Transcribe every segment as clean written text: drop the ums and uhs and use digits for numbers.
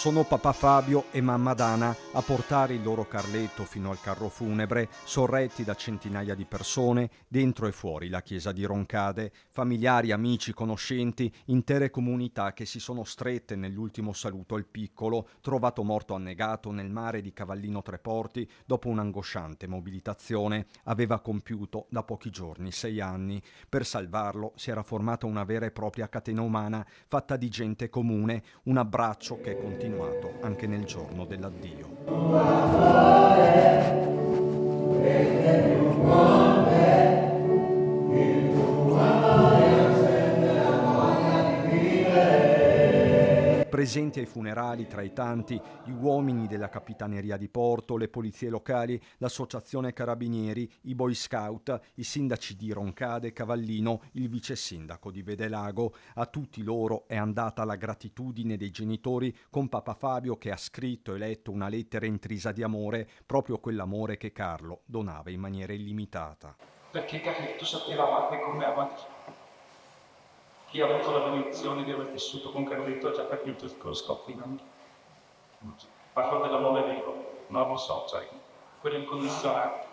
Sono papà Fabio e mamma Dana a portare il loro Carletto fino al carro funebre, sorretti da centinaia di persone, dentro e fuori la chiesa di Roncade, familiari, amici, conoscenti, intere comunità che si sono strette nell'ultimo saluto al piccolo, trovato morto annegato nel mare di Cavallino Treporti dopo un'angosciante mobilitazione. Aveva compiuto da pochi giorni 6 anni. Per salvarlo si era formata una vera e propria catena umana fatta di gente comune, un abbraccio che è continuato anche nel giorno dell'addio. Presenti ai funerali tra i tanti gli uomini della Capitaneria di Porto, le polizie locali, l'associazione Carabinieri, i Boy Scout, i sindaci di Roncade, Cavallino, il vice sindaco di Vedelago. A tutti loro è andata la gratitudine dei genitori con papà Fabio che ha scritto e letto una lettera intrisa di amore, proprio quell'amore che Carlo donava in maniera illimitata. Perché Carletto sapeva amare come ama Dio. Chi ha avuto la benedizione di aver vissuto con Carletto ha già capito il scoprimento. Parlo dell'amore vero, non lo so, cioè, quello incondizionato.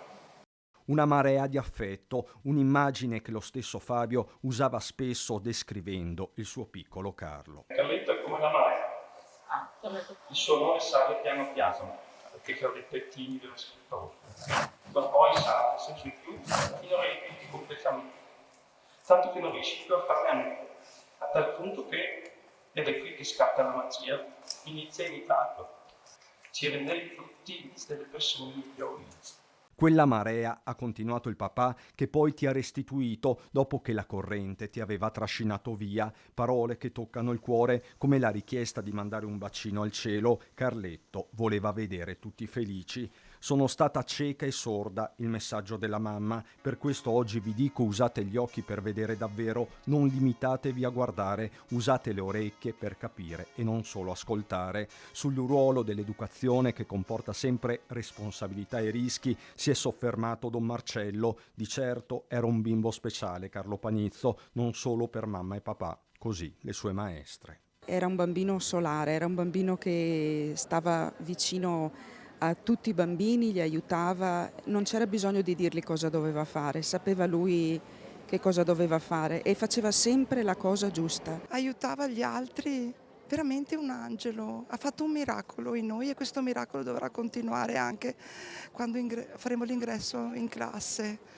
Una marea di affetto, un'immagine che lo stesso Fabio usava spesso descrivendo il suo piccolo Carlo. Carletto è come la marea. Il suo amore sale piano piano, perché Carletto è timido e scrittore. Ma poi sale sempre di più, fino a riempirti completamente. Tanto che non riesci più a farne a meno. A tal punto che, ed è qui che scatta la magia, inizia a imitarlo. Ci rendevi tutti delle persone migliori. Quella marea, ha continuato il papà, che poi ti ha restituito dopo che la corrente ti aveva trascinato via, parole che toccano il cuore come la richiesta di mandare un bacino al cielo. Carletto voleva vedere tutti felici. Sono stata cieca e sorda, il messaggio della mamma, per questo oggi vi dico usate gli occhi per vedere davvero, non limitatevi a guardare, usate le orecchie per capire e non solo ascoltare. Sul ruolo dell'educazione che comporta sempre responsabilità e rischi si è soffermato Don Marcello. Di certo era un bimbo speciale Carlo Panizzo, non solo per mamma e papà, così le sue maestre. Era un bambino solare, era un bambino che stava vicino a tutti i bambini, li aiutava, non c'era bisogno di dirgli cosa doveva fare, sapeva lui che cosa doveva fare e faceva sempre la cosa giusta. Aiutava gli altri, veramente un angelo, ha fatto un miracolo in noi e questo miracolo dovrà continuare anche quando faremo l'ingresso in classe.